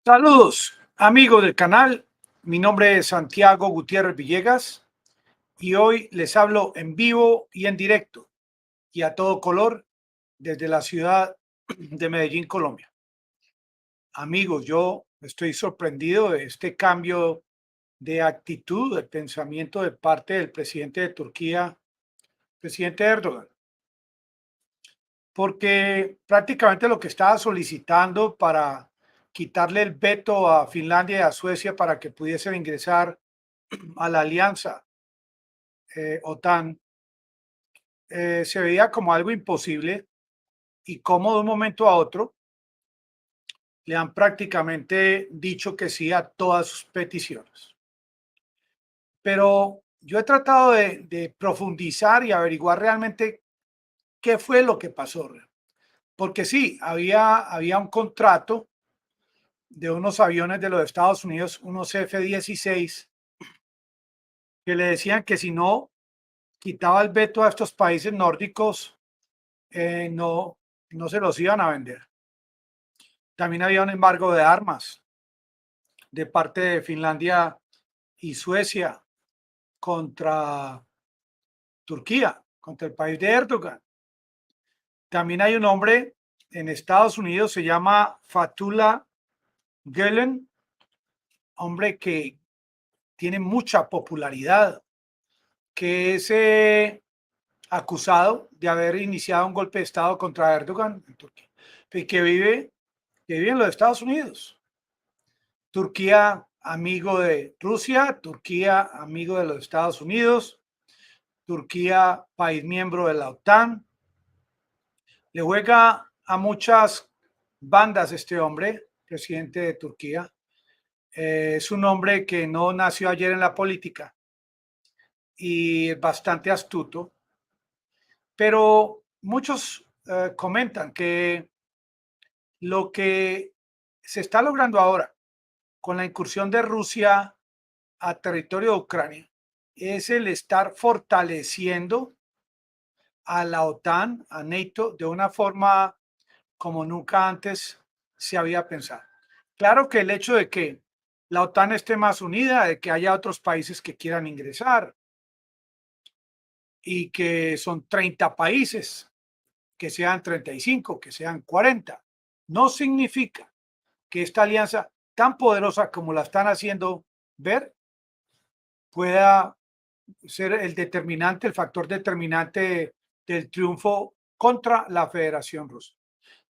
Saludos, amigos del canal. Mi nombre es Santiago Gutiérrez Villegas y hoy les hablo en vivo y en directo y a todo color desde la ciudad de Medellín, Colombia. Amigos, yo estoy sorprendido de este cambio de actitud, de pensamiento de parte del presidente de Turquía, presidente Erdogan, porque prácticamente lo que estaba solicitando para quitarle el veto a Finlandia y a Suecia para que pudiesen ingresar a la alianza OTAN, se veía como algo imposible y como de un momento a otro le han prácticamente dicho que sí a todas sus peticiones. Pero yo he tratado de profundizar y averiguar realmente qué fue lo que pasó. Porque sí, había un contrato de unos aviones de los Estados Unidos, unos F-16, que le decían que si no quitaba el veto a estos países nórdicos, no, no se los iban a vender. También había un embargo de armas de parte de Finlandia y Suecia contra Turquía, contra el país de Erdogan. También hay un hombre en Estados Unidos, se llama Fethullah Gulen, hombre que tiene mucha popularidad, que es acusado de haber iniciado un golpe de Estado contra Erdogan en Turquía, y que vive en los Estados Unidos. Turquía, amigo de Rusia, Turquía, amigo de los Estados Unidos, Turquía, país miembro de la OTAN. Le juega a muchas bandas este hombre, presidente de Turquía. Es un hombre que no nació ayer en la política y es bastante astuto, pero muchos comentan que lo que se está logrando ahora con la incursión de Rusia a territorio de Ucrania es el estar fortaleciendo a la OTAN, a NATO, de una forma como nunca antes se había pensado. Claro que el hecho de que la OTAN esté más unida, de que haya otros países que quieran ingresar y que son 30 países, que sean 35, que sean 40, no significa que esta alianza tan poderosa como la están haciendo ver pueda ser el determinante, el factor determinante del triunfo contra la Federación Rusa.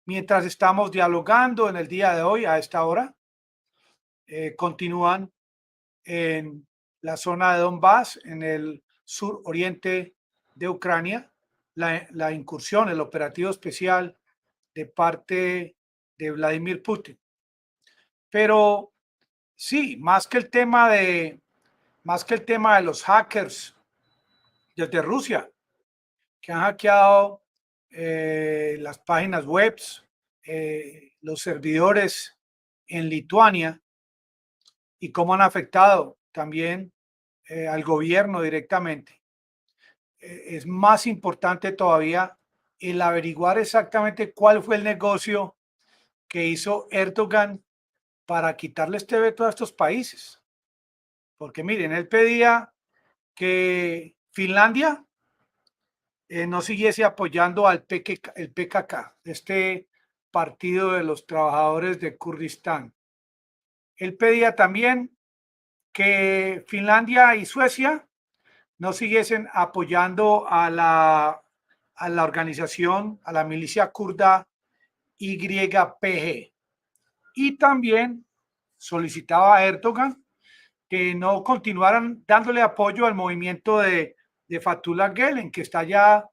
Mientras estamos dialogando en el día de hoy, a esta hora, continúan en la zona de Donbass, en el sur oriente de Ucrania, la incursión, el operativo especial de parte de Vladimir Putin. Pero sí, más que el tema de los hackers desde Rusia, que han hackeado las páginas web, los servidores en Lituania y cómo han afectado también al gobierno directamente. Es más importante todavía el averiguar exactamente cuál fue el negocio que hizo Erdogan para quitarle este veto a estos países. Porque miren, él pedía que Finlandia no siguiese apoyando al el PKK, este partido de los trabajadores de Kurdistán. Él pedía también que Finlandia y Suecia no siguiesen apoyando a la organización, a la milicia kurda YPG. Y también solicitaba a Erdogan que no continuaran dándole apoyo al movimiento de Fethullah Gulen, que está ya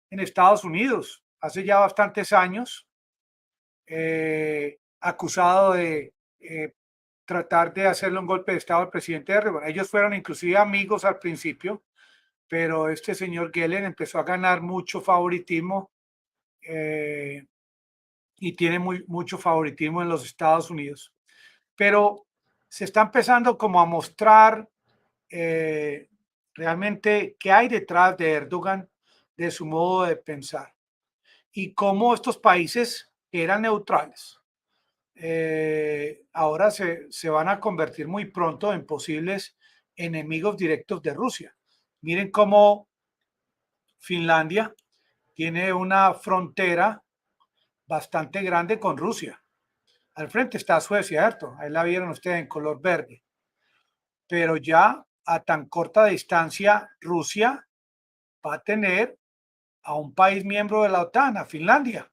en Estados Unidos hace ya bastantes años, acusado de tratar de hacerle un golpe de Estado al presidente Erdogan. Ellos fueron inclusive amigos al principio, pero este señor Gulen empezó a ganar mucho favoritismo y tiene mucho favoritismo en los Estados Unidos. Pero se está empezando como a mostrar realmente qué hay detrás de Erdogan, de su modo de pensar y cómo estos países que eran neutrales, ahora se van a convertir muy pronto en posibles enemigos directos de Rusia. Miren cómo Finlandia tiene una frontera bastante grande con Rusia. Al frente está Suecia, ¿cierto? Ahí la vieron ustedes en color verde. Pero ya a tan corta distancia, Rusia va a tener a un país miembro de la OTAN, a Finlandia.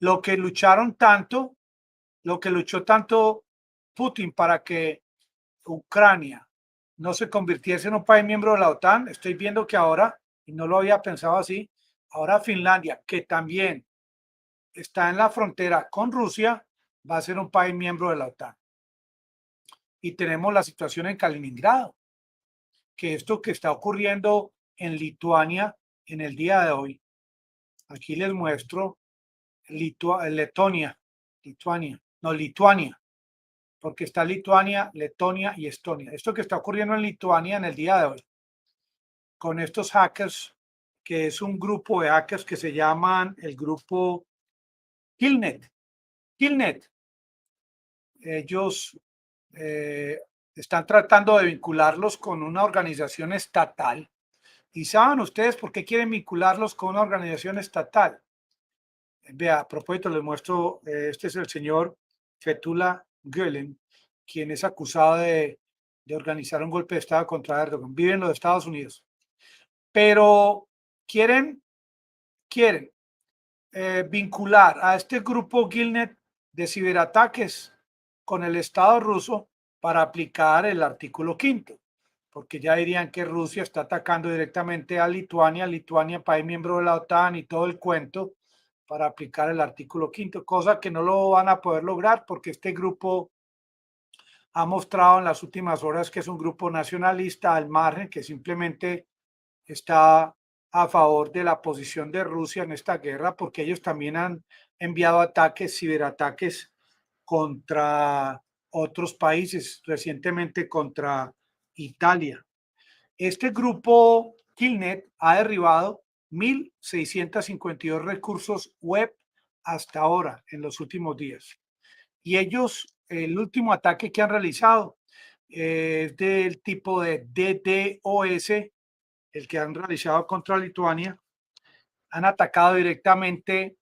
Lo que lucharon tanto, lo que luchó tanto Putin para que Ucrania no se convirtiese en un país miembro de la OTAN, estoy viendo que ahora, y no lo había pensado así, ahora Finlandia, que también está en la frontera con Rusia, va a ser un país miembro de la OTAN. Y tenemos la situación en Kaliningrado, que esto que está ocurriendo en Lituania en el día de hoy, aquí les muestro Lituania, porque está Lituania, Letonia y Estonia. Esto que está ocurriendo en Lituania en el día de hoy, con estos hackers, que es un grupo de hackers que se llaman el grupo Killnet. Killnet. Ellos están tratando de vincularlos con una organización estatal. ¿Y saben ustedes por qué quieren vincularlos con una organización estatal? Vea, a propósito, les muestro, este es el señor Fethullah Gülen, quien es acusado de organizar un golpe de Estado contra Erdogan. Vive en los Estados Unidos. Pero quieren vincular a este grupo Killnet de ciberataques con el Estado ruso para aplicar el artículo 5, porque ya dirían que Rusia está atacando directamente a Lituania, país miembro de la OTAN y todo el cuento para aplicar el artículo 5, cosa que no lo van a poder lograr porque este grupo ha mostrado en las últimas horas que es un grupo nacionalista al margen, que simplemente está a favor de la posición de Rusia en esta guerra, porque ellos también han enviado ataques, ciberataques contra otros países, recientemente contra Italia. Este grupo Killnet ha derribado 1.652 recursos web hasta ahora, en los últimos días. Y ellos, el último ataque que han realizado es del tipo de DDoS, el que han realizado contra Lituania. Han atacado directamente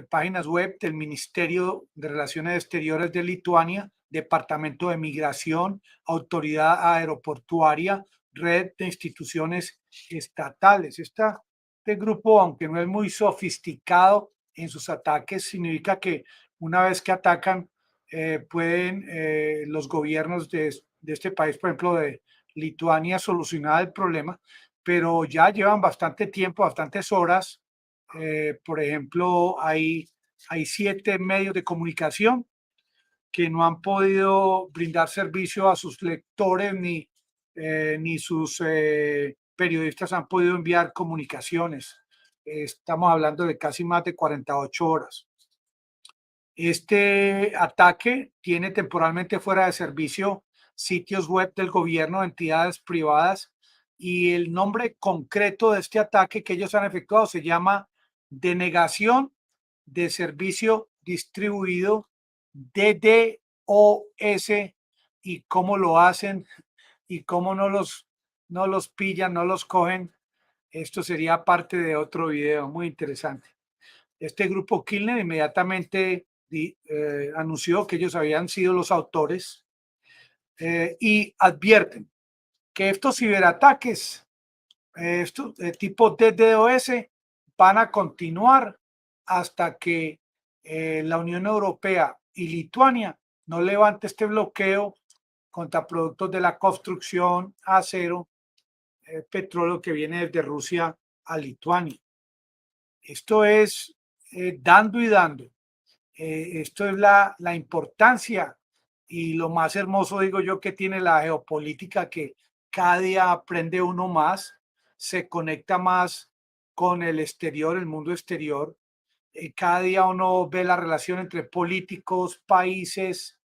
páginas web del Ministerio de Relaciones Exteriores de Lituania, Departamento de Migración, Autoridad Aeroportuaria, red de instituciones estatales. Este grupo, aunque no es muy sofisticado en sus ataques, significa que una vez que atacan, pueden los gobiernos de este país, por ejemplo, de Lituania, solucionar el problema, pero ya llevan bastante tiempo, bastantes horas. Por ejemplo, hay 7 medios de comunicación que no han podido brindar servicio a sus lectores ni sus periodistas han podido enviar comunicaciones. Estamos hablando de casi más de 48 horas. Este ataque tiene temporalmente fuera de servicio sitios web del gobierno, entidades privadas, y el nombre concreto de este ataque que ellos han efectuado se llama denegación de servicio distribuido, DDoS, y cómo lo hacen y cómo no los pillan, no los cogen. Esto sería parte de otro video muy interesante. Este grupo Killnet inmediatamente anunció que ellos habían sido los autores y advierten que estos ciberataques, estos tipo DDoS, van a continuar hasta que la Unión Europea y Lituania no levante este bloqueo contra productos de la construcción, acero, petróleo que viene desde Rusia a Lituania. Esto es dando y dando. Esto es la importancia y lo más hermoso, digo yo, que tiene la geopolítica, que cada día aprende uno más, se conecta más con el exterior, el mundo exterior. Cada día uno ve la relación entre políticos, países,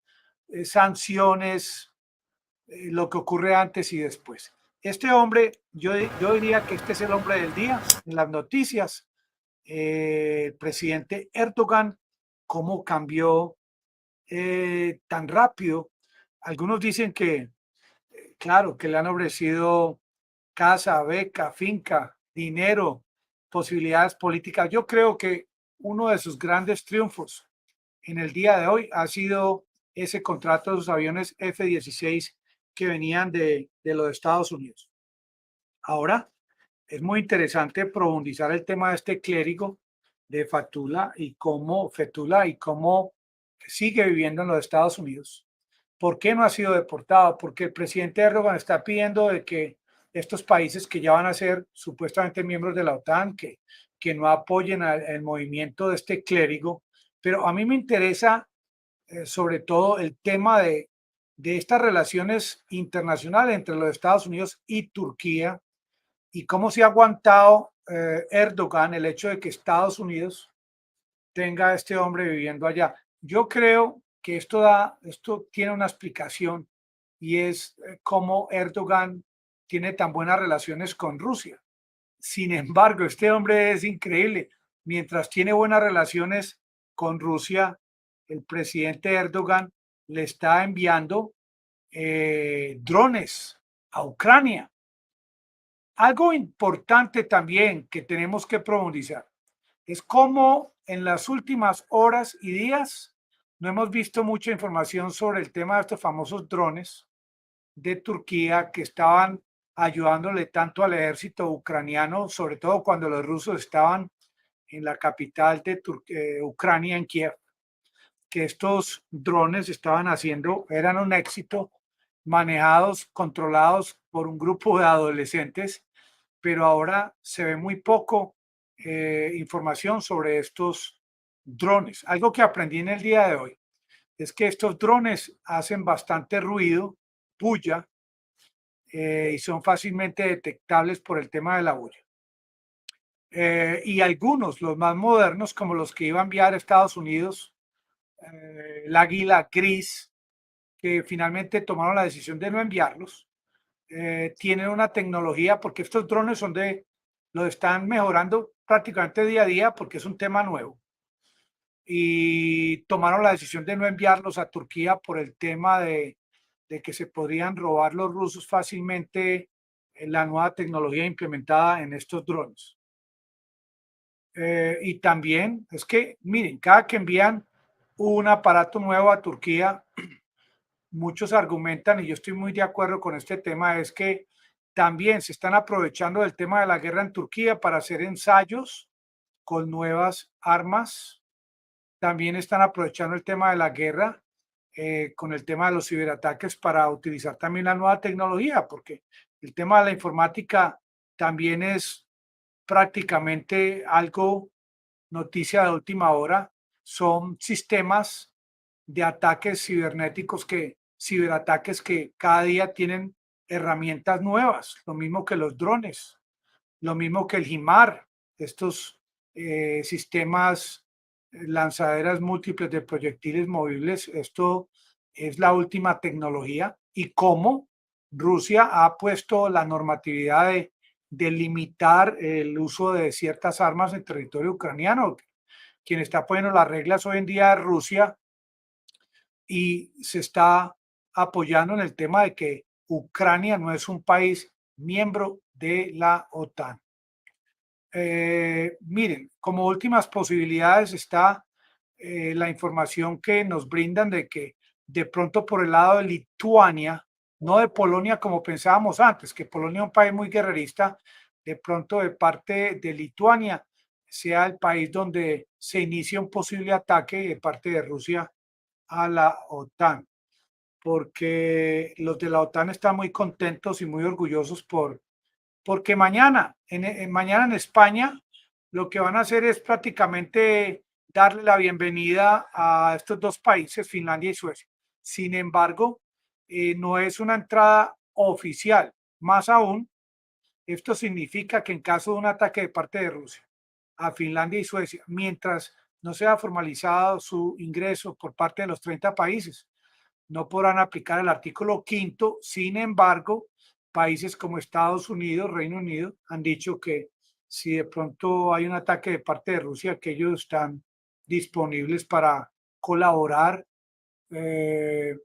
sanciones, lo que ocurre antes y después. Este hombre, yo diría que este es el hombre del día en las noticias. el presidente Erdogan, cómo cambió tan rápido. Algunos dicen que, claro, que le han ofrecido casa, beca, finca, dinero, posibilidades políticas. Yo creo que uno de sus grandes triunfos en el día de hoy ha sido ese contrato de los aviones F-16 que venían de los Estados Unidos. Ahora, es muy interesante profundizar el tema de este clérigo de Fethullah y cómo sigue viviendo en los Estados Unidos. ¿Por qué no ha sido deportado? Porque el presidente Erdogan está pidiendo de que estos países que ya van a ser supuestamente miembros de la OTAN, que no apoyen el movimiento de este clérigo. Pero a mí me interesa sobre todo el tema de estas relaciones internacionales entre los Estados Unidos y Turquía y cómo se ha aguantado Erdogan el hecho de que Estados Unidos tenga a este hombre viviendo allá. Yo creo que esto tiene una explicación y es cómo Erdogan tiene tan buenas relaciones con Rusia. Sin embargo, este hombre es increíble. Mientras tiene buenas relaciones con Rusia, el presidente Erdogan le está enviando drones a Ucrania. Algo importante también que tenemos que profundizar es cómo en las últimas horas y días no hemos visto mucha información sobre el tema de estos famosos drones de Turquía que estaban ayudándole tanto al ejército ucraniano, sobre todo cuando los rusos estaban en la capital de Ucrania, en Kiev, que estos drones estaban haciendo, eran un éxito, manejados, controlados por un grupo de adolescentes, pero ahora se ve muy poco información sobre estos drones. Algo que aprendí en el día de hoy es que estos drones hacen bastante ruido, bulla, y son fácilmente detectables por el tema de la bulla. Y algunos, los más modernos, como los que iba a enviar a Estados Unidos, el águila gris, que finalmente tomaron la decisión de no enviarlos, tienen una tecnología, porque estos drones lo están mejorando prácticamente día a día porque es un tema nuevo. Y tomaron la decisión de no enviarlos a Turquía por el tema de que se podrían robar los rusos fácilmente la nueva tecnología implementada en estos drones. Y también es que, miren, cada que envían un aparato nuevo a Turquía, muchos argumentan, y yo estoy muy de acuerdo con este tema, es que también se están aprovechando del tema de la guerra en Turquía para hacer ensayos con nuevas armas. También están aprovechando el tema de la guerra con el tema de los ciberataques para utilizar también la nueva tecnología, porque el tema de la informática también es prácticamente algo noticia de última hora. Son sistemas de ataques ciberataques que cada día tienen herramientas nuevas, lo mismo que los drones, lo mismo que el HIMAR, estos sistemas lanzaderas múltiples de proyectiles movibles. Esto es la última tecnología y cómo Rusia ha puesto la normatividad de limitar el uso de ciertas armas en territorio ucraniano. Quien está poniendo las reglas hoy en día es Rusia y se está apoyando en el tema de que Ucrania no es un país miembro de la OTAN. Miren, como últimas posibilidades está la información que nos brindan de que de pronto por el lado de Lituania, no de Polonia como pensábamos antes, que Polonia es un país muy guerrerista, de pronto de parte de Lituania sea el país donde se inicia un posible ataque de parte de Rusia a la OTAN, porque los de la OTAN están muy contentos y muy orgullosos porque mañana en España lo que van a hacer es prácticamente darle la bienvenida a estos dos países, Finlandia y Suecia. Sin embargo, no es una entrada oficial. Más aún, esto significa que en caso de un ataque de parte de Rusia a Finlandia y Suecia, mientras no sea formalizado su ingreso por parte de los 30 países, no podrán aplicar el artículo quinto. Sin embargo, países como Estados Unidos, Reino Unido, han dicho que si de pronto hay un ataque de parte de Rusia, que ellos están disponibles para colaborar. Eh,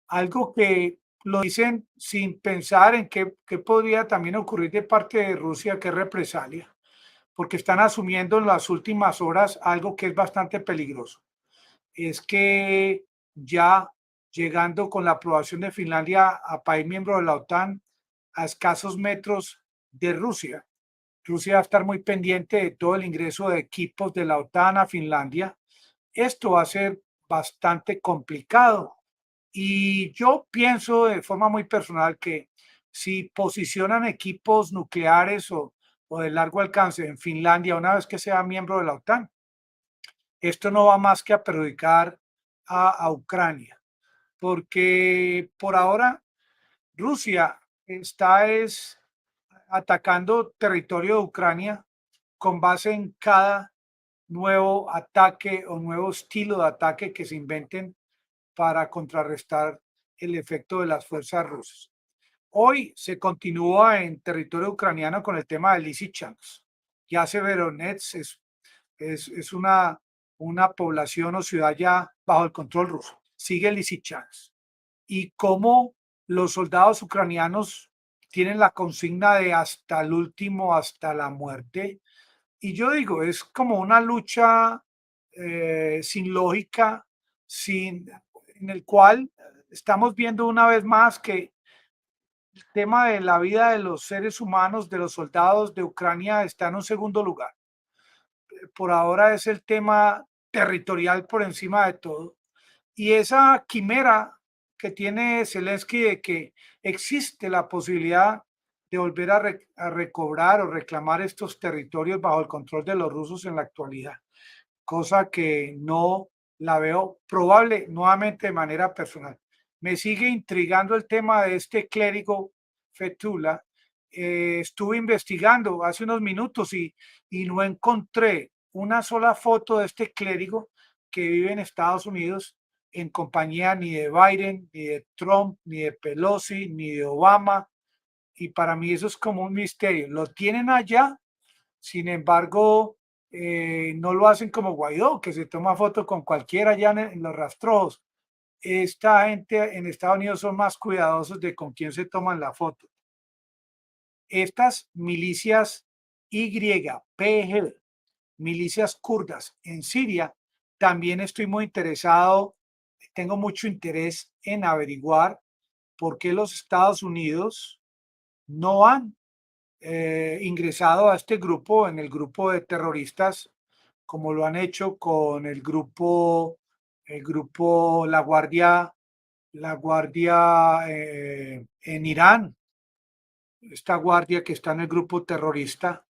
Algo que lo dicen sin pensar en qué podría también ocurrir de parte de Rusia, que represalia, porque están asumiendo en las últimas horas algo que es bastante peligroso. Es que ya llegando con la aprobación de Finlandia a país miembro de la OTAN, a escasos metros de Rusia, Rusia va a estar muy pendiente de todo el ingreso de equipos de la OTAN a Finlandia. Esto va a ser bastante complicado. Y yo pienso de forma muy personal que si posicionan equipos nucleares o de largo alcance en Finlandia una vez que sea miembro de la OTAN, esto no va más que a perjudicar a Ucrania, porque por ahora Rusia está atacando territorio de Ucrania con base en cada nuevo ataque o nuevo estilo de ataque que se inventen para contrarrestar el efecto de las fuerzas rusas. Hoy se continúa en territorio ucraniano con el tema de Lysychansk. Ya Severodonetsk es una población o ciudad ya bajo el control ruso. Sigue Lysychansk. Y cómo los soldados ucranianos tienen la consigna de hasta el último, hasta la muerte. Y yo digo, es como una lucha sin lógica, en el cual estamos viendo una vez más que el tema de la vida de los seres humanos, de los soldados de Ucrania, está en un segundo lugar. Por ahora es el tema territorial por encima de todo. Y esa quimera que tiene Zelensky de que existe la posibilidad de volver a recobrar o reclamar estos territorios bajo el control de los rusos en la actualidad, cosa que no la veo probable nuevamente de manera personal. Me sigue intrigando el tema de este clérigo Fetula. Estuve investigando hace unos minutos y no encontré una sola foto de este clérigo que vive en Estados Unidos en compañía ni de Biden, ni de Trump, ni de Pelosi, ni de Obama. Y para mí eso es como un misterio. Lo tienen allá, sin embargo, no lo hacen como Guaidó, que se toma foto con cualquiera allá en los rastrojos. Esta gente en Estados Unidos son más cuidadosos de con quién se toman la foto. Estas milicias YPG, milicias kurdas en Siria, también estoy muy interesado, tengo mucho interés en averiguar por qué los Estados Unidos no han ingresado a este grupo, en el grupo de terroristas, como lo han hecho con el grupo la Guardia en Irán, esta guardia que está en el grupo terrorista.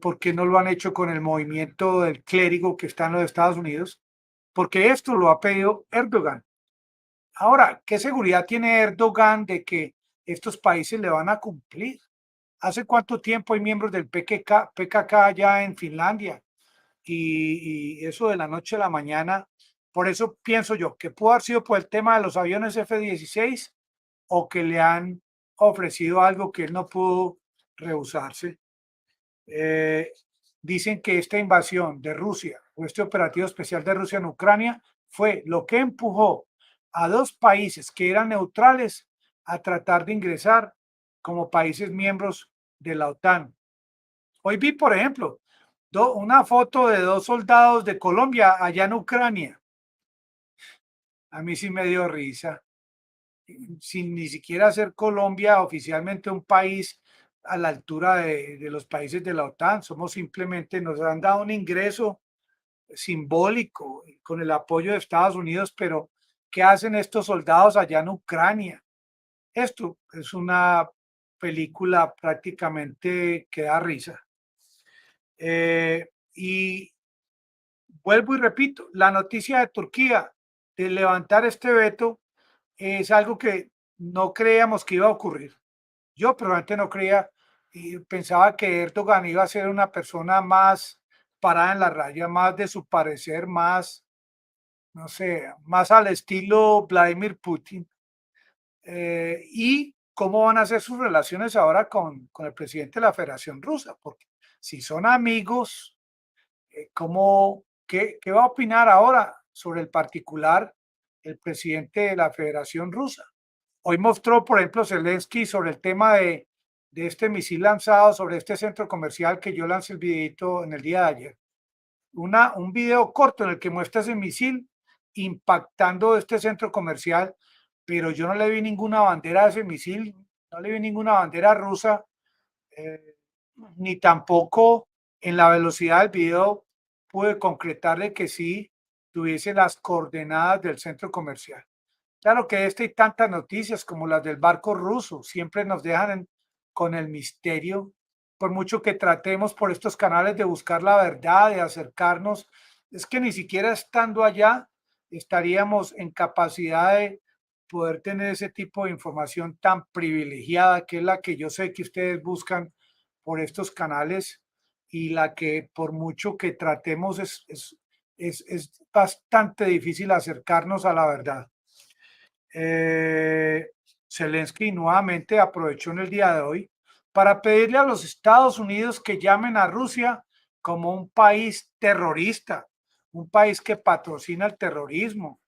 ¿Por qué no lo han hecho con el movimiento del clérigo que está en los Estados Unidos? Porque esto lo ha pedido Erdogan. Ahora, ¿qué seguridad tiene Erdogan de que estos países le van a cumplir? ¿Hace cuánto tiempo hay miembros del PKK ya en Finlandia? Y eso de la noche a la mañana, por eso pienso yo que pudo haber sido por el tema de los aviones F-16 o que le han ofrecido algo que él no pudo rehusarse. Eh, Dicen que esta invasión de Rusia o este operativo especial de Rusia en Ucrania fue lo que empujó a dos países que eran neutrales a tratar de ingresar como países miembros de la OTAN. Hoy vi, por ejemplo, una foto de dos soldados de Colombia allá en Ucrania. A mí sí me dio risa, sin ni siquiera ser Colombia oficialmente un país a la altura de los países de la OTAN. Somos simplemente, nos han dado un ingreso simbólico con el apoyo de Estados Unidos, pero ¿qué hacen estos soldados allá en Ucrania? Esto es una película prácticamente que da risa. Y vuelvo y repito, la noticia de Turquía de levantar este veto es algo que no creíamos que iba a ocurrir. Yo probablemente no creía y pensaba que Erdogan iba a ser una persona más parada en la raya, más de su parecer, más, no sé, más al estilo Vladimir Putin. Y cómo van a ser sus relaciones ahora con el presidente de la Federación Rusa, porque si son amigos, qué va a opinar ahora sobre el particular el presidente de la Federación Rusa? Hoy mostró, por ejemplo, Zelensky sobre el tema de este misil lanzado sobre este centro comercial que yo lancé el videito en el día de ayer. Un video corto en el que muestra ese misil impactando este centro comercial, pero yo no le vi ninguna bandera de ese misil, no le vi ninguna bandera rusa, eh, ni tampoco en la velocidad del video pude concretarle que sí tuviese las coordenadas del centro comercial. Claro que y tantas noticias como las del barco ruso siempre nos dejan con el misterio, por mucho que tratemos por estos canales de buscar la verdad, de acercarnos, es que ni siquiera estando allá estaríamos en capacidad de poder tener ese tipo de información tan privilegiada, que es la que yo sé que ustedes buscan por estos canales y la que por mucho que tratemos es bastante difícil acercarnos a la verdad. Zelensky nuevamente aprovechó en el día de hoy para pedirle a los Estados Unidos que llamen a Rusia como un país terrorista, un país que patrocina el terrorismo,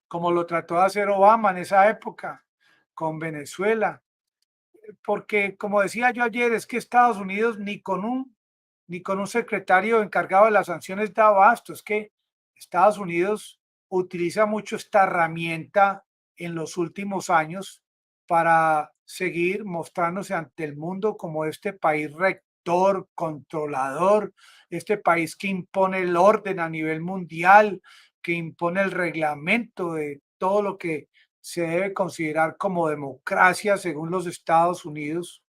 como lo trató de hacer Obama en esa época con Venezuela. Porque, como decía yo ayer, es que Estados Unidos ni con un secretario encargado de las sanciones da abasto. Es que Estados Unidos utiliza mucho esta herramienta en los últimos años para seguir mostrándose ante el mundo como este país rector, controlador, este país que impone el orden a nivel mundial, que impone el reglamento de todo lo que se debe considerar como democracia según los Estados Unidos.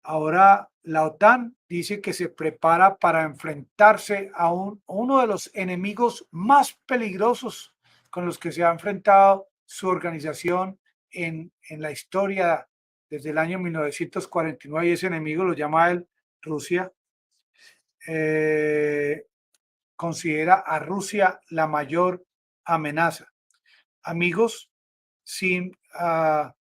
Ahora la OTAN dice que se prepara para enfrentarse a uno de los enemigos más peligrosos con los que se ha enfrentado su organización en la historia desde el año 1949, y ese enemigo lo llama él Rusia. Considera a Rusia la mayor amenaza. Amigos, sin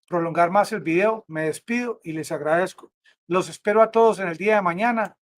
prolongar más el video, me despido y les agradezco. Los espero a todos en el día de mañana